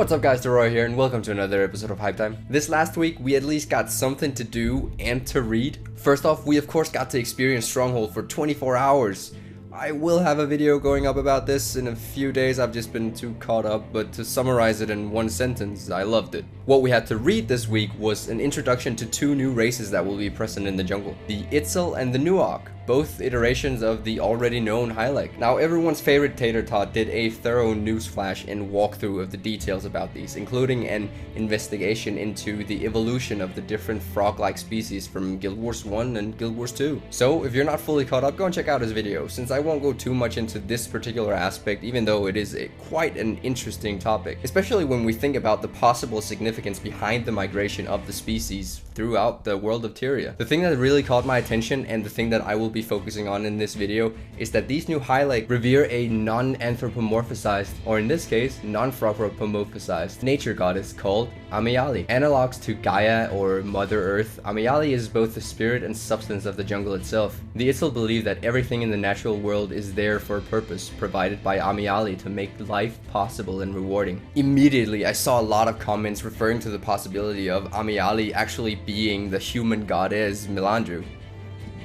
What's up guys, Deroir here and welcome to another episode of Hype Time. This last week we at least got something to do and to read. First off, we of course got to experience Stronghold for 24 hours. I will have a video going up about this in a few days, I've just been too caught up, but to summarize it in one sentence, I loved it. What we had to read this week was an introduction to two new races that will be present in the jungle. The Itzel and the Nuog, both iterations of the already known Hylek. Now everyone's favorite Tater Tot did a thorough newsflash and walkthrough of the details about these, including an investigation into the evolution of the different frog-like species from Guild Wars 1 and Guild Wars 2. So if you're not fully caught up, go and check out his video, since I won't go too much into this particular aspect, even though it is quite an interesting topic, especially when we think about the possible significance behind the migration of the species throughout the world of Tyria. The thing that really caught my attention, and the thing that I will be focusing on in this video, is that these new Hylek revere a non-anthropomorphized, or in this case, non-frogropomorphized nature goddess called Ameyalli. Analogs to Gaia or Mother Earth, Ameyalli is both the spirit and substance of the jungle itself. The Itzel believe that everything in the natural world is there for a purpose provided by Ameyalli to make life possible and rewarding. Immediately, I saw a lot of comments referring to the possibility of Ameyalli actually being the human goddess Melandru.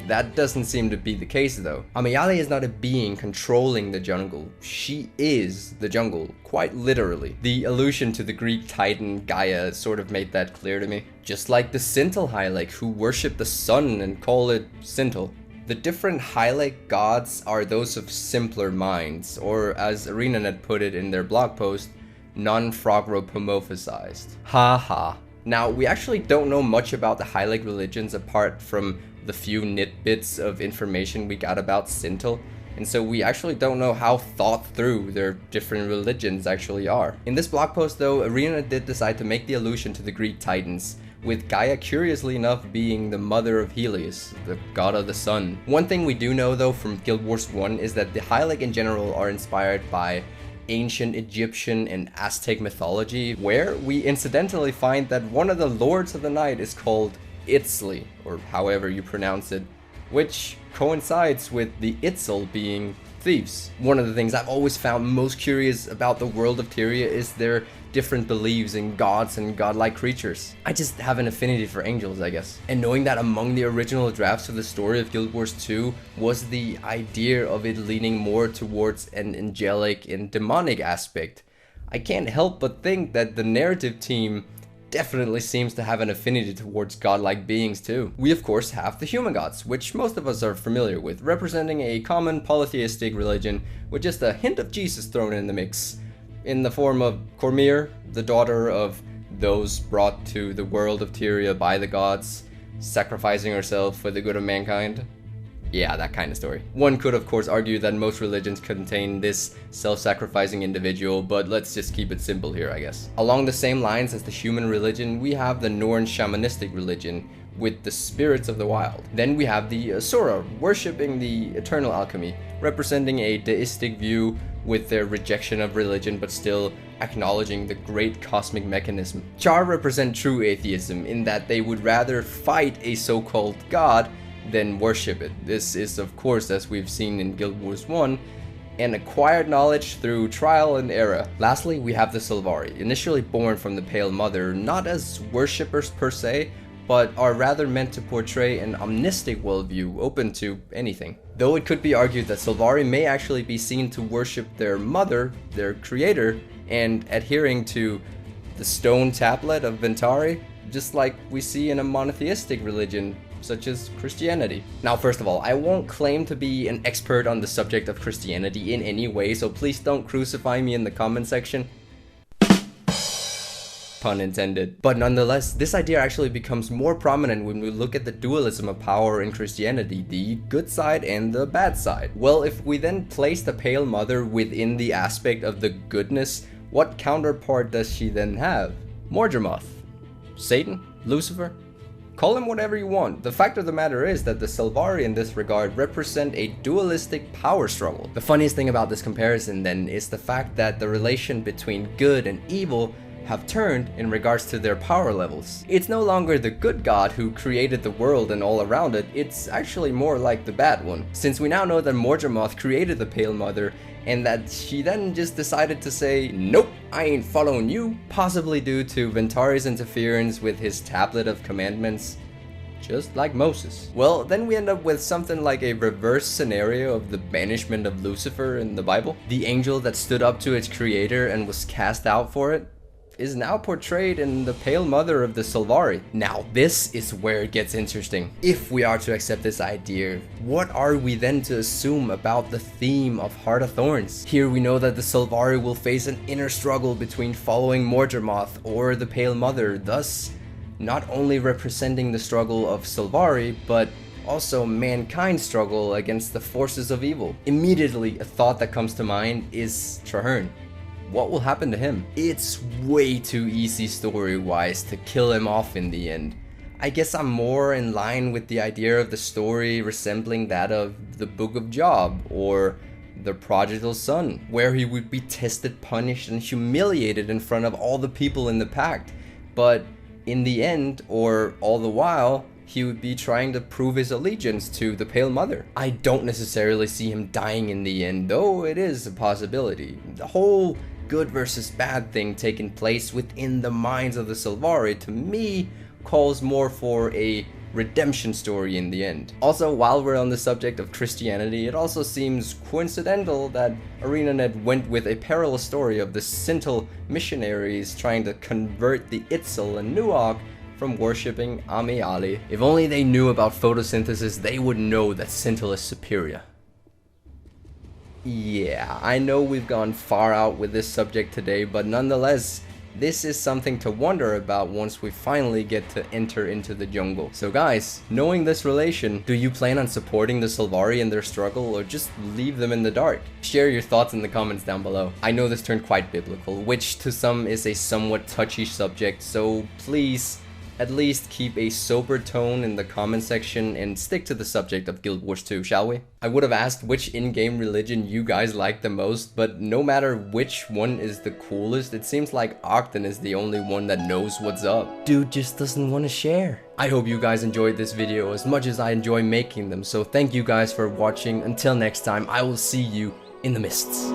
That doesn't seem to be the case though. Ameyalli is not a being controlling the jungle, she is the jungle, quite literally. The allusion to the Greek titan Gaia sort of made that clear to me. Just like the Sintel Hylek, who worship the sun and call it Sintel. The different Hylek gods are those of simpler minds, or as ArenaNet put it in their blog post, non-frogropomorphized. Haha. Now, we actually don't know much about the Hylek religions apart from the few nitbits of information we got about Sintel, and so we actually don't know how thought through their different religions actually are. In this blog post though, ArenaNet did decide to make the allusion to the Greek titans, with Gaia curiously enough being the mother of Helios, the god of the sun. One thing we do know though from Guild Wars 1 is that the Hylek in general are inspired by ancient Egyptian and Aztec mythology, where we incidentally find that one of the lords of the night is called Itzli, or however you pronounce it, which coincides with the Itzel being thieves. One of the things I've always found most curious about the world of Tyria is their different beliefs in gods and godlike creatures. I just have an affinity for angels, I guess. And knowing that among the original drafts of the story of Guild Wars 2 was the idea of it leaning more towards an angelic and demonic aspect, I can't help but think that the narrative team definitely seems to have an affinity towards godlike beings too. We of course have the human gods, which most of us are familiar with, representing a common polytheistic religion with just a hint of Jesus thrown in the mix, in the form of Cormyr, the daughter of those brought to the world of Tyria by the gods, sacrificing herself for the good of mankind. Yeah, that kind of story. One could of course argue that most religions contain this self-sacrificing individual, but let's just keep it simple here, I guess. Along the same lines as the human religion, we have the Norn shamanistic religion with the spirits of the wild. Then we have the Asura, worshipping the eternal alchemy, representing a deistic view with their rejection of religion but still acknowledging the great cosmic mechanism. Char represent true atheism in that they would rather fight a so-called god than worship it. This is of course, as we've seen in Guild Wars 1, an acquired knowledge through trial and error. Lastly, we have the Sylvari, initially born from the Pale Mother, not as worshippers per se, but are rather meant to portray an omnistic worldview open to anything. Though it could be argued that Sylvari may actually be seen to worship their mother, their creator, and adhering to the stone tablet of Ventari, just like we see in a monotheistic religion such as Christianity. Now, first of all, I won't claim to be an expert on the subject of Christianity in any way, so please don't crucify me in the comment section. Pun intended. But nonetheless, this idea actually becomes more prominent when we look at the dualism of power in Christianity, the good side and the bad side. Well, if we then place the Pale Mother within the aspect of the goodness, what counterpart does she then have? Mordramoth? Satan? Lucifer? Call him whatever you want. The fact of the matter is that the Sylvari in this regard represent a dualistic power struggle. The funniest thing about this comparison then is the fact that the relation between good and evil have turned in regards to their power levels. It's no longer the good god who created the world and all around it, it's actually more like the bad one. Since we now know that Mordramoth created the Pale Mother, and that she then just decided to say, nope, I ain't following you, possibly due to Ventari's interference with his tablet of commandments, just like Moses. Well, then we end up with something like a reverse scenario of the banishment of Lucifer in the Bible. The angel that stood up to its creator and was cast out for it is now portrayed in the Pale Mother of the Sylvari. Now this is where it gets interesting. If we are to accept this idea, what are we then to assume about the theme of Heart of Thorns? Here we know that the Sylvari will face an inner struggle between following Mordramoth or the Pale Mother, thus not only representing the struggle of Sylvari, but also mankind's struggle against the forces of evil. Immediately, a thought that comes to mind is Traherne. What will happen to him? It's way too easy story-wise to kill him off in the end. I guess I'm more in line with the idea of the story resembling that of the Book of Job or the Prodigal Son, where he would be tested, punished, and humiliated in front of all the people in the pact. But in the end, or all the while, he would be trying to prove his allegiance to the Pale Mother. I don't necessarily see him dying in the end, though it is a possibility. The whole good versus bad thing taking place within the minds of the Sylvari, to me, calls more for a redemption story in the end. Also, while we're on the subject of Christianity, it also seems coincidental that ArenaNet went with a parallel story of the Sintel missionaries trying to convert the Itzel and Nuog from worshipping Ameyalli. If only they knew about photosynthesis, they would know that Sintel is superior. Yeah, I know we've gone far out with this subject today, but nonetheless, this is something to wonder about once we finally get to enter into the jungle. So guys, knowing this relation, do you plan on supporting the Sylvari in their struggle or just leave them in the dark? Share your thoughts in the comments down below. I know this turned quite biblical, which to some is a somewhat touchy subject, so please at least keep a sober tone in the comment section and stick to the subject of Guild Wars 2, shall we? I would have asked which in-game religion you guys like the most, but no matter which one is the coolest, it seems like Ogden is the only one that knows what's up. Dude just doesn't want to share. I hope you guys enjoyed this video as much as I enjoy making them, so thank you guys for watching. Until next time, I will see you in the mists.